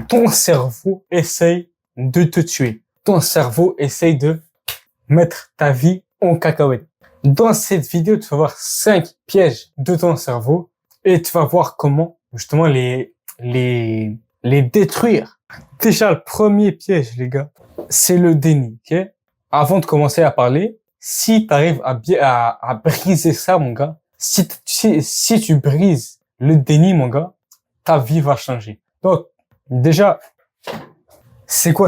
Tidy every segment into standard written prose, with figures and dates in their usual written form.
ton cerveau essaye de te tuer. Ton cerveau essaye de mettre ta vie en cacahuète. Dans cette vidéo, tu vas voir 5 pièges de ton cerveau et tu vas voir comment justement les détruire. Déjà, le premier piège, les gars, c'est le déni, ok? Avant de commencer à parler, si tu arrives à briser ça, mon gars, si tu brises le déni, mon gars, ta vie va changer. Donc, déjà, c'est quoi?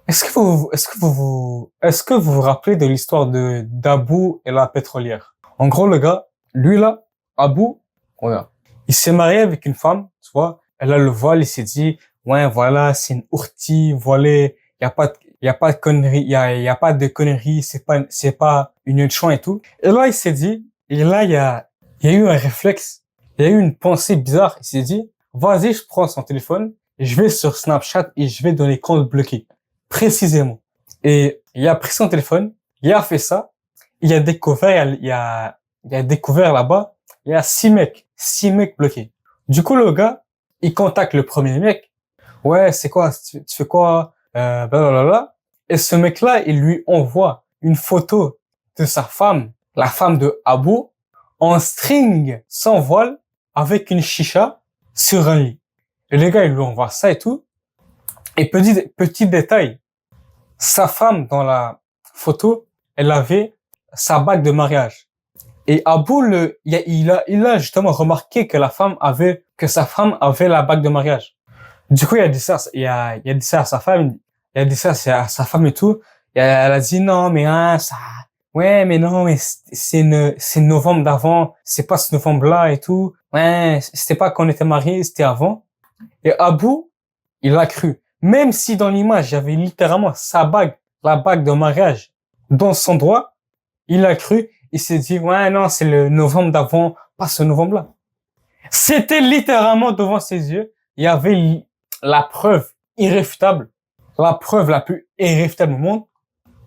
Est-ce que vous vous rappelez de l'histoire d'Abou et la pétrolière? En gros, le gars, lui là, Abou, voilà, il s'est marié avec une femme, tu vois, elle a le voile, il s'est dit, ouais, voilà, c'est une ourtie, voilà, y a pas de conneries, y a pas de conneries, c'est pas une chouin et tout. Et là, il s'est dit, et là, il y a eu un réflexe, il y a eu une pensée bizarre, il s'est dit, vas-y, je prends son téléphone, je vais sur Snapchat et je vais dans les comptes bloqués. Précisément. Et il a pris son téléphone, il a fait ça, il a découvert, il a découvert là-bas, il y a 6 mecs bloqués. Du coup, le gars, il contacte le premier mec. Ouais, c'est quoi, tu fais quoi, blablabla. Et ce mec-là, il lui envoie une photo de sa femme, la femme de Abou, en string, sans voile, avec une chicha, sur un lit. Et les gars, ils lui envoient ça et tout. Et petit détail, sa femme dans la photo, elle avait sa bague de mariage. Et Abou, il a justement remarqué que sa femme avait la bague de mariage. Du coup, il a dit ça à sa femme, il a dit ça à sa femme et tout. Et elle a dit non, mais hein, ça, ouais, mais non, mais c'est novembre d'avant, c'est pas ce novembre-là et tout. Ouais, c'était pas qu'on était mariés, c'était avant. Et Abou, il a cru. Même si dans l'image, il y avait littéralement sa bague, la bague de mariage, dans son doigt, il a cru, il s'est dit, ouais, non, c'est le novembre d'avant, pas ce novembre-là. C'était littéralement devant ses yeux. Il y avait la preuve irréfutable, la preuve la plus irréfutable au monde,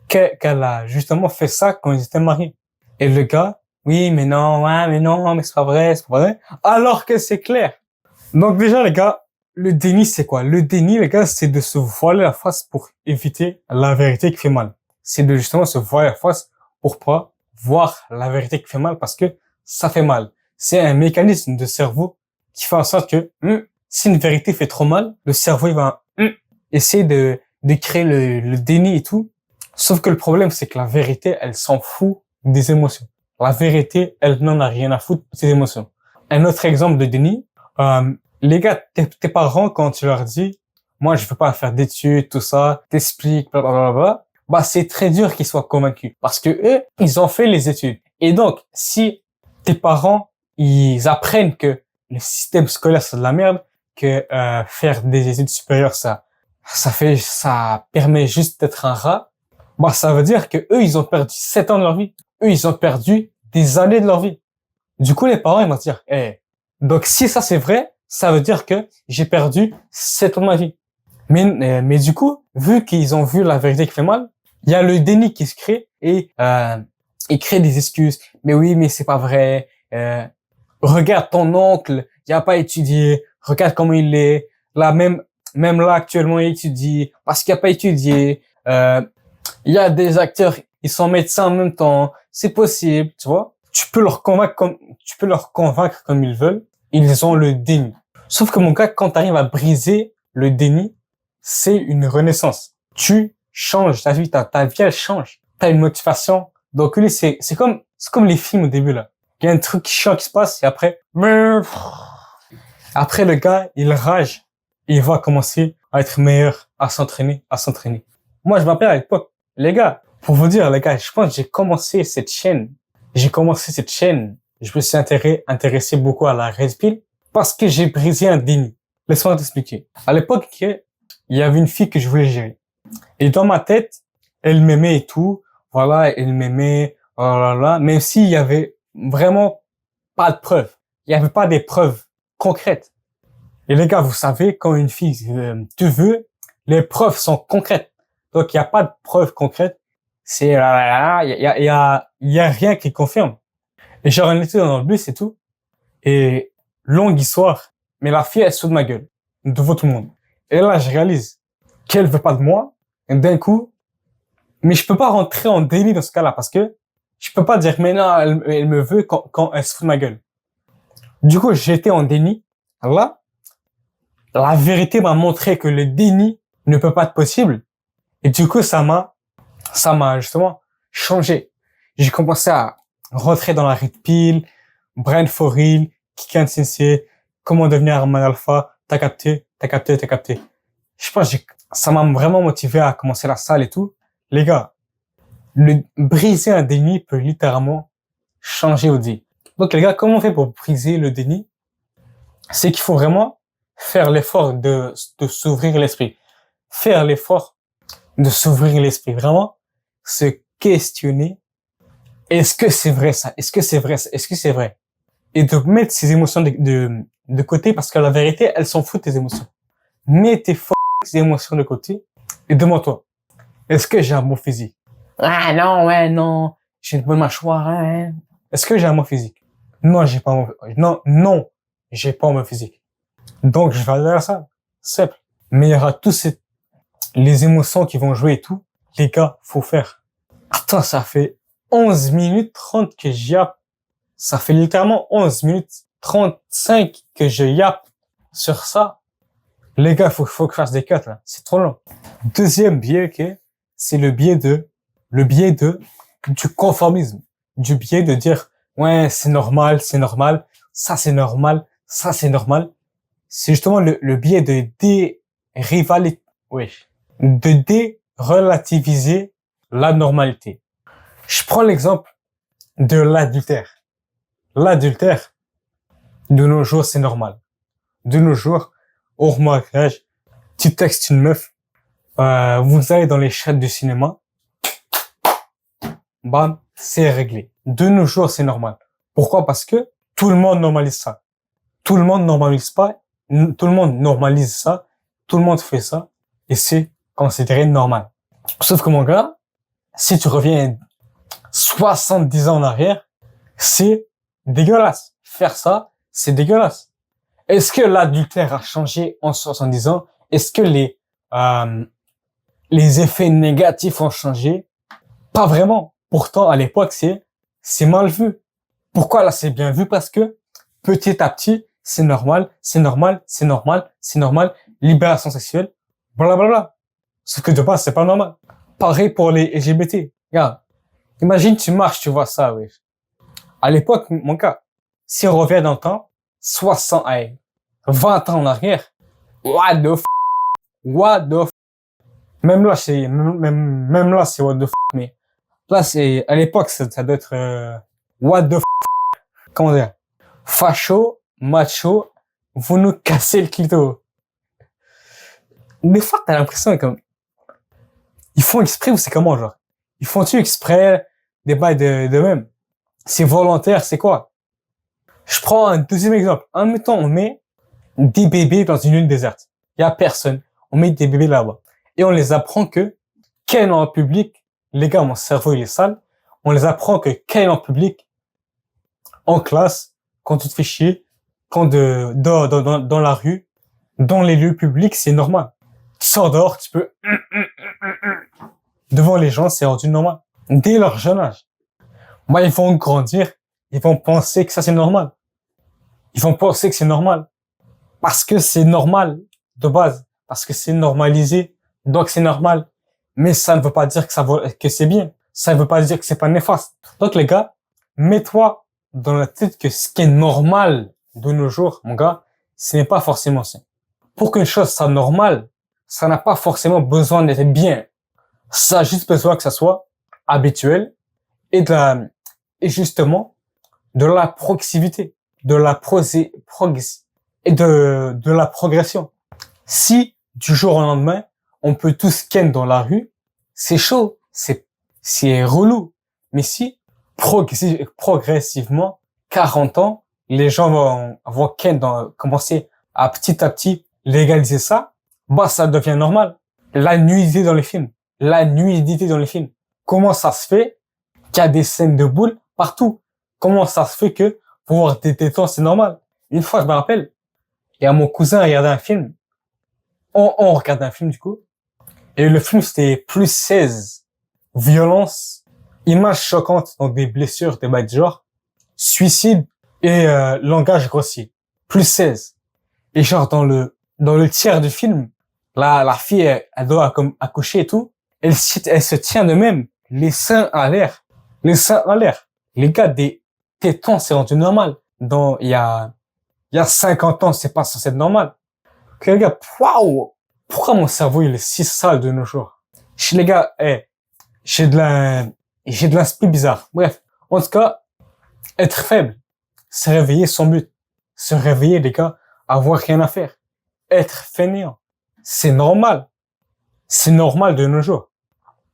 qu'elle a justement fait ça quand ils étaient mariés. Et le gars, oui, mais non, ouais, mais non, mais c'est pas vrai, alors que c'est clair. Donc déjà, les gars, le déni, c'est quoi? Le déni, les gars, c'est de se voiler la face pour éviter la vérité qui fait mal. C'est de justement se voiler la face pour pas voir la vérité qui fait mal parce que ça fait mal. C'est un mécanisme de cerveau qui fait en sorte que si une vérité fait trop mal, le cerveau il va essayer de créer le déni et tout. Sauf que le problème, c'est que la vérité, elle s'en fout des émotions. La vérité, elle n'en a rien à foutre des émotions. Un autre exemple de déni, les gars, tes parents, quand tu leur dis, moi, je veux pas faire d'études, tout ça, t'expliques, blablabla, bah, c'est très dur qu'ils soient convaincus. Parce que eux, ils ont fait les études. Et donc, si tes parents, ils apprennent que le système scolaire, c'est de la merde, que, faire des études supérieures, ça permet juste d'être un rat, bah, ça veut dire que eux, ils ont perdu 7 ans de leur vie. Eux, ils ont perdu des années de leur vie. Du coup, les parents, ils vont se dire, donc si ça c'est vrai, ça veut dire que j'ai perdu 7 ans de ma vie. Mais du coup, vu qu'ils ont vu la vérité qui fait mal, il y a le déni qui se crée et ils créent des excuses. Mais oui, mais c'est pas vrai. Regarde ton oncle, il a pas étudié. Regarde comment il est. Là même là actuellement il étudie parce qu'il a pas étudié. Il y a des acteurs, ils sont médecins en même temps. C'est possible, tu vois. Tu peux leur convaincre comme ils veulent. Ils ont le déni. Sauf que mon gars, quand tu arrives à briser le déni, c'est une renaissance. Tu changes ta vie, ta vie elle change. T'as une motivation. Donc lui, c'est comme les films au début là. Il y a un truc chiant qui se passe et après le gars, il rage. Et il va commencer à être meilleur, à s'entraîner. Moi, je m'appelle à l'époque. Les gars, pour vous dire, les gars, je pense que j'ai commencé cette chaîne. Je me suis intéressé beaucoup à la Red Pill parce que j'ai brisé un déni. Laisse-moi t'expliquer. À l'époque, il y avait une fille que je voulais gérer. Et dans ma tête, elle m'aimait et tout. Voilà, elle m'aimait, oh là là, même s'il y avait vraiment pas de preuves. Il y avait pas des preuves concrètes. Et les gars, vous savez, quand une fille te veut, les preuves sont concrètes. Donc, il n'y a pas de preuves concrètes. Il y a rien qui confirme. Et genre, on était dans le bus et tout. Et longue histoire. Mais la fille, elle se fout de ma gueule. Devant tout le monde. Et là, je réalise qu'elle veut pas de moi. Et d'un coup, mais je peux pas rentrer en déni dans ce cas-là parce que je peux pas dire, mais non, elle me veut quand elle se fout de ma gueule. Du coup, j'étais en déni. Là, la vérité m'a montré que le déni ne peut pas être possible. Et du coup, ça m'a justement changé. J'ai commencé à rentrer dans la red pill, brain for real, kick and sensei, comment devenir un man alpha, t'as capté, t'as capté, t'as capté. Je pense que ça m'a vraiment motivé à commencer la salle et tout. Les gars, briser un déni peut littéralement changer votre vie. Donc les gars, comment on fait pour briser le déni? C'est qu'il faut vraiment faire l'effort de s'ouvrir l'esprit. Faire l'effort de s'ouvrir l'esprit. Vraiment, se questionner. Est-ce que c'est vrai ça? Est-ce que c'est vrai ça? Est-ce que c'est vrai? Et de mettre ces émotions de côté parce que la vérité, elles s'en foutent tes émotions. Mets tes émotions de côté et demande-toi, est-ce que j'ai un bon physique? Ah non, ouais, non, j'ai une bonne mâchoire, hein. Est-ce que j'ai un bon physique? Non, j'ai pas un bon, non, j'ai pas un bon physique. Donc, je vais aller à la salle. Simple. Mais il y aura les émotions qui vont jouer et tout. Les gars, faut faire. Attends, ça fait 11 minutes 30 que j'y yappe. Ça fait littéralement 11 minutes 35 que je yappe sur ça. Les gars, faut que je fasse des cuts, là. C'est trop long. Deuxième biais, ok, c'est le biais du conformisme. Du biais de dire, ouais, c'est normal, ça c'est normal, ça c'est normal. C'est justement le biais de dérelativiser la normalité. Je prends l'exemple de l'adultère. L'adultère, de nos jours, c'est normal. De nos jours, au mariage, tu textes une meuf, vous allez dans les chats du cinéma, bam, c'est réglé. De nos jours, c'est normal. Pourquoi? Parce que tout le monde normalise ça. Tout le monde normalise pas, tout le monde normalise ça, tout le monde fait ça, et c'est considéré normal. Sauf que mon gars, si tu reviens 70 ans en arrière, c'est dégueulasse. Faire ça, c'est dégueulasse. Est-ce que l'adultère a changé en 70 ans? Est-ce que les effets négatifs ont changé? Pas vraiment. Pourtant, à l'époque, c'est mal vu. Pourquoi là, c'est bien vu? Parce que petit à petit, c'est normal, c'est normal, c'est normal, c'est normal. Libération sexuelle, blablabla. Sauf que de base, c'est pas normal. Pareil pour les LGBT. Regarde. Imagine, tu marches, tu vois ça, oui. À l'époque, mon gars, si on revient dans le temps, 20 ans en arrière, what the f, même là, même là, c'est what the f, mais là, à l'époque, ça doit être, what the f, comment dire, facho, macho, vous nous cassez le clito. Des fois, t'as l'impression comme, ils font exprès ou c'est comment, genre? Ils font-tu exprès des bails de même? C'est volontaire, c'est quoi? Je prends un deuxième exemple. Admettons, on met des bébés dans une île déserte. Il y a personne. On met des bébés là-bas. Et on les apprend que, ken en public, les gars, mon cerveau, il est sale. On les apprend que ken en public, en classe, quand tu te fais chier, quand dans la rue, dans les lieux publics, c'est normal. Tu sors dehors, tu peux, devant les gens, c'est rendu normal. Dès leur jeune âge. Moi, ils vont grandir, ils vont penser que ça c'est normal. Ils vont penser que c'est normal. Parce que c'est normal, de base. Parce que c'est normalisé. Donc c'est normal. Mais ça ne veut pas dire que c'est bien. Ça ne veut pas dire que c'est pas néfaste. Donc les gars, mets-toi dans la tête que ce qui est normal de nos jours, mon gars, ce n'est pas forcément ça. Pour qu'une chose soit normale, ça n'a pas forcément besoin d'être bien. Ça a juste besoin que ça soit habituel et justement, de la proximité, de la et de la progression. Si, du jour au lendemain, on peut tous ken dans la rue, c'est chaud, c'est relou. Mais si, progressivement, 40 ans, les gens vont ken commencer à petit légaliser ça, bah, ça devient normal. La nudité dans les films. Comment ça se fait qu'il y a des scènes de boules partout? Comment ça se fait que pour voir des tétons, c'est normal? Une fois, je me rappelle, il y a mon cousin qui regardait un film. On regarde un film, du coup. Et le film, c'était plus 16. Violence, images choquantes, donc des blessures, des bails de genre, suicide et langage grossier. Plus 16. Et genre, dans le tiers du film, la fille, elle doit comme accoucher et tout. Elle se tient de même, les seins à l'air. Les seins à l'air. Les gars, des tétons, c'est rendu normal. Il y a 50 ans, c'est pas censé être normal. Ok, les gars, waouh! Pourquoi mon cerveau, il est si sale de nos jours? Les gars, j'ai de l'inspi bizarre. Bref. En tout cas, être faible, se réveiller sans but. Se réveiller, les gars, avoir rien à faire. Être fainéant. C'est normal. C'est normal de nos jours.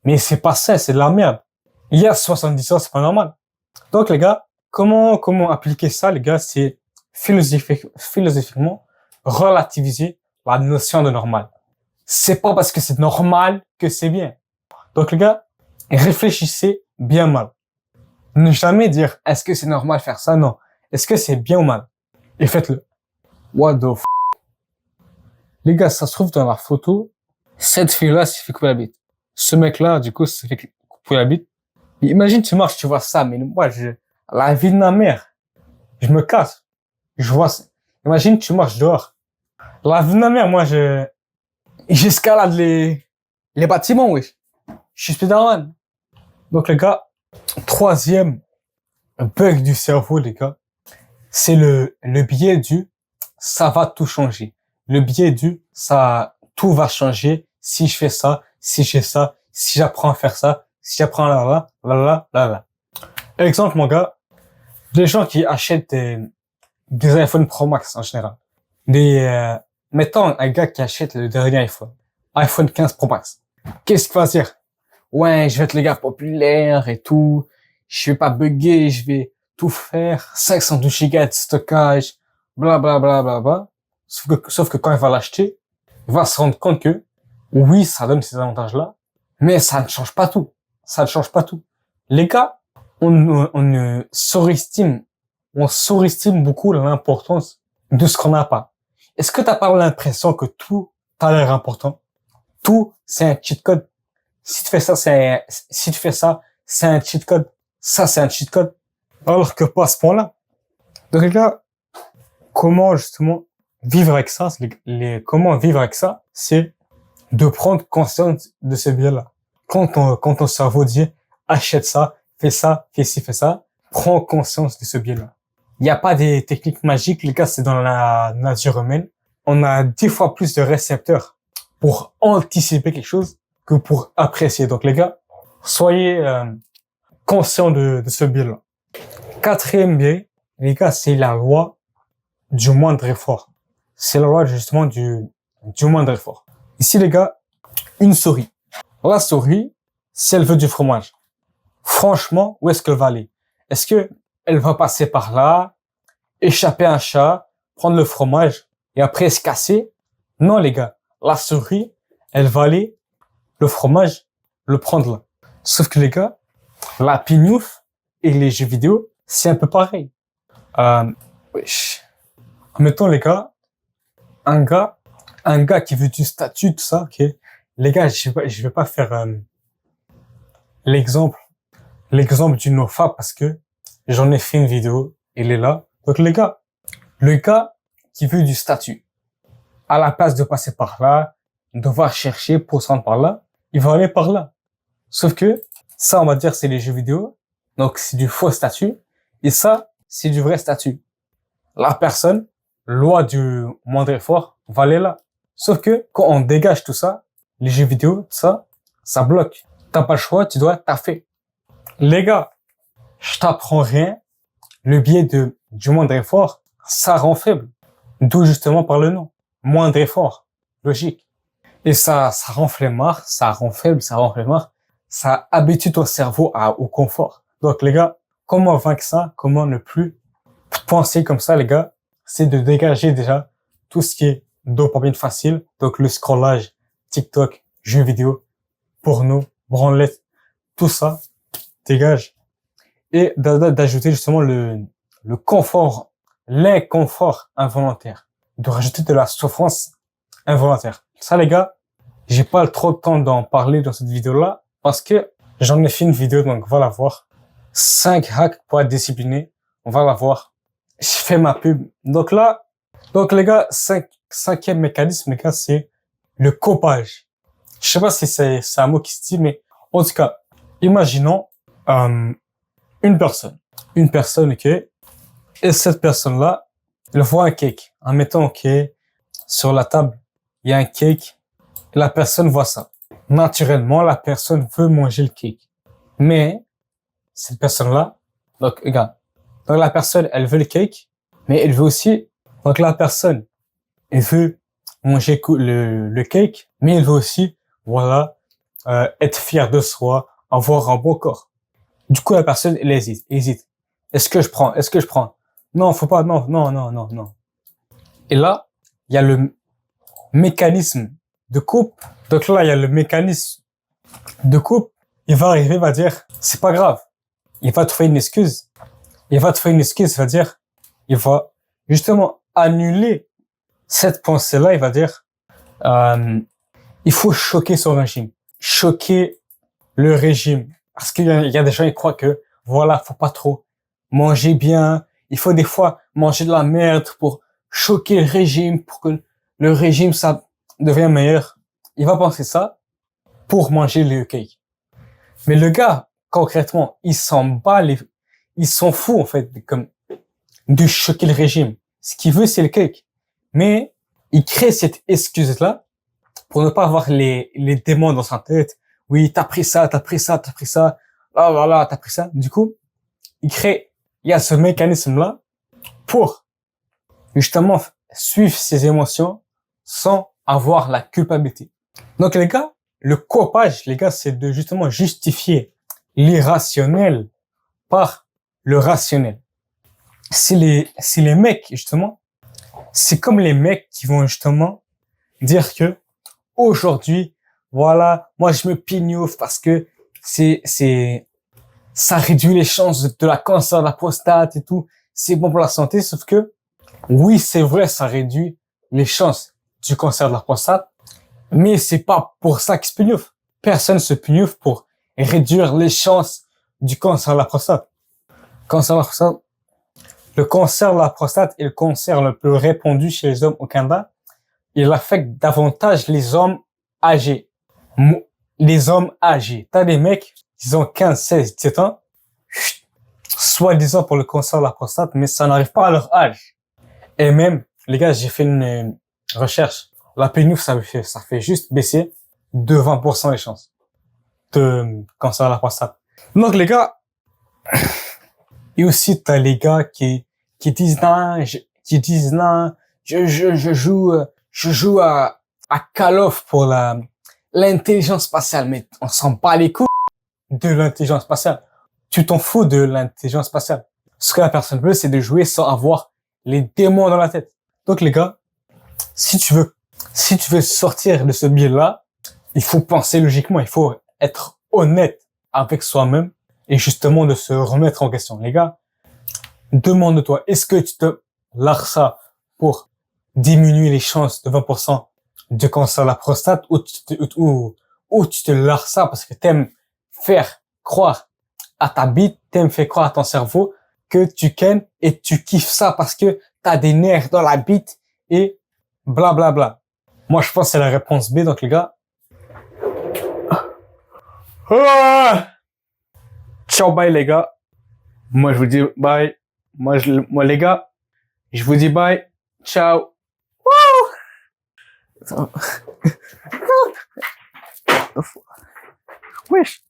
Mais c'est pas ça, c'est de la merde. Il y a 70 ans, c'est pas normal. Donc, les gars, comment appliquer ça, les gars, c'est philosophiquement relativiser la notion de normal. C'est pas parce que c'est normal que c'est bien. Donc, les gars, réfléchissez bien mal. Ne jamais dire, est-ce que c'est normal de faire ça? Non. Est-ce que c'est bien ou mal? Et faites-le. What the f***? Les gars, ça se trouve dans la photo, cette fille-là s'est fait couper la bite. Ce mec-là, du coup, s'est fait couper la bite. Mais imagine, tu marches, tu vois ça, mais moi, la vie de ma mère, je me casse. Je vois ça. Imagine, tu marches dehors. La vie de ma mère, moi, j'escalade les bâtiments, oui. Je suis Spider-Man. Donc, les gars, troisième bug du cerveau, les gars, c'est le biais du ça va tout changer. Le biais du tout va changer si je fais ça, si j'ai ça, si j'apprends à faire ça, si j'apprends là. Exemple, mon gars, les gens qui achètent des iPhone Pro Max en général. Mettons un gars qui achète le dernier iPhone 15 Pro Max. Qu'est-ce qu'il va dire? Ouais, je vais être le gars populaire et tout. Je vais pas bugger, je vais tout faire. 512 Go de stockage, bla bla bla bla bla. Sauf que quand il va l'acheter, il va se rendre compte que oui, ça donne ces avantages-là, mais ça ne change pas tout. Ça ne change pas tout. Les gars, on surestime beaucoup l'importance de ce qu'on n'a pas. Est-ce que t'as pas l'impression que tout a l'air important? Tout, c'est un cheat code. Si tu fais ça, c'est un cheat code. Ça, c'est un cheat code. Alors que pas à ce point-là. Donc, les gars, comment justement vivre avec ça, comment vivre avec ça, c'est de prendre conscience de ce biais-là. Quand ton cerveau dit, achète ça, fais ci, fais ça, prends conscience de ce biais-là. Il n'y a pas des techniques magiques, les gars, c'est dans la nature humaine. On a 10 fois plus de récepteurs pour anticiper quelque chose que pour apprécier. Donc, les gars, soyez conscients de ce biais-là. Quatrième biais, les gars, c'est la loi du moindre effort. C'est la loi justement du moindre effort. Ici, les gars, une souris. La souris, si elle veut du fromage, franchement, où est-ce qu'elle va aller? Est-ce que elle va passer par là, échapper un chat, prendre le fromage et après se casser? Non, les gars, la souris, elle va aller le fromage, le prendre là. Sauf que les gars, la pignouf et les jeux vidéo, c'est un peu pareil. Wesh. Mettons les gars, un gars qui veut du statut, tout ça, ok. Les gars, je vais pas faire l'exemple du NoFap parce que j'en ai fait une vidéo, il est là. Donc les gars, le gars qui veut du statut, à la place de passer par là, devoir chercher pour se rendre par là, il va aller par là. Sauf que ça, on va dire, c'est les jeux vidéo, donc c'est du faux statut, et ça, c'est du vrai statut. La personne, loi du moindre effort, va aller là. Sauf que quand on dégage tout ça, les jeux vidéo, tout ça bloque. T'as pas le choix, tu dois taffer. Les gars, je t'apprends rien. Le biais du moindre effort, ça rend faible. D'où justement par le nom. Moindre effort. Logique. Et ça rend flemmard, ça rend faible, ça rend flemmard. Ça habitue ton cerveau au confort. Donc les gars, comment vaincre ça? Comment ne plus penser comme ça, les gars? C'est de dégager déjà tout ce qui est dopamine facile. Donc le scrollage, TikTok, jeux vidéo, porno, branlette, tout ça, dégage. Et d'ajouter justement le l'inconfort involontaire. De rajouter de la souffrance involontaire. Ça, les gars, j'ai pas trop de temps d'en parler dans cette vidéo-là parce que j'en ai fait une vidéo, donc va la voir. 5 hacks pour être discipliné. On va la voir. Je fais ma pub. Donc là, les gars, cinquième mécanisme, les gars, c'est le copage. Je sais pas si c'est un mot qui se dit, mais en tout cas, imaginons une personne, ok, et cette personne-là, elle voit un cake. En mettant, ok, sur la table, il y a un cake, et la personne voit ça. Naturellement, la personne veut manger le cake. Mais, cette personne-là, donc, regarde, donc la personne, elle veut le cake, mais elle veut aussi, donc la personne, elle veut manger le cake, mais elle veut aussi, voilà, être fière de soi, avoir un beau corps. Du coup, la personne, elle hésite. Est-ce que je prends? Non, faut pas, non. Et là, il y a le mécanisme de coupe. Donc là, il y a le mécanisme de coupe. Il va arriver, il va dire, c'est pas grave. Il va trouver une excuse. Il va dire, il va justement annuler cette pensée-là. Il va dire, il faut choquer son régime. Choquer le régime. Parce qu'il y a des gens, ils croient que, voilà, faut pas trop manger bien. Il faut des fois manger de la merde pour choquer le régime, pour que le régime, ça devient meilleur. Il va penser ça pour manger le cake. Mais le gars, concrètement, il s'en fout, en fait, comme, de choquer le régime. Ce qu'il veut, c'est le cake. Mais, il crée cette excuse-là pour ne pas avoir les démons dans sa tête. Oui, t'as pris ça. Ah, voilà, t'as pris ça. Du coup, il y a ce mécanisme-là pour, justement, suivre ses émotions sans avoir la culpabilité. Donc, les gars, le copage, les gars, c'est de justement justifier l'irrationnel par le rationnel. C'est les mecs, justement, c'est comme les mecs qui vont justement dire que aujourd'hui, voilà, moi je me pignouffe parce que ça réduit les chances de la cancer de la prostate et tout. C'est bon pour la santé, sauf que, oui, c'est vrai, ça réduit les chances du cancer de la prostate, mais c'est pas pour ça qu'ils se pignouffe. Personne se pignouffe pour réduire les chances du cancer de la prostate. Le cancer de la prostate est le cancer le plus répandu chez les hommes au Canada. Il affecte davantage les hommes âgés. T'as des mecs, ils ont 15, 16, 17 ans, soi-disant pour le cancer de la prostate, mais ça n'arrive pas à leur âge. Et même, les gars, j'ai fait une recherche. La pénouf, ça fait juste baisser de 20% les chances de cancer de la prostate. Donc, les gars, et aussi, t'as les gars qui disent non, je joue à Call of pour l'intelligence spatiale, mais on s'en bat les couilles de l'intelligence spatiale. Tu t'en fous de l'intelligence spatiale. Ce que la personne veut, c'est de jouer sans avoir les démons dans la tête. Donc, les gars, si tu veux sortir de ce biais-là, il faut penser logiquement, il faut être honnête avec soi-même et justement de se remettre en question. Les gars, demande-toi, est-ce que tu te largues ça pour diminuer les chances de 20% de cancer de la prostate ou tu te largues ça parce que t'aimes faire croire à ta bite, t'aimes faire croire à ton cerveau que tu kennes et tu kiffes ça parce que t'as des nerfs dans la bite et blablabla. Bla bla. Moi, je pense que c'est la réponse B, donc les gars. Ciao, bye les gars. Moi, je vous dis bye. Moi les gars, je vous dis bye. Ciao. Wesh.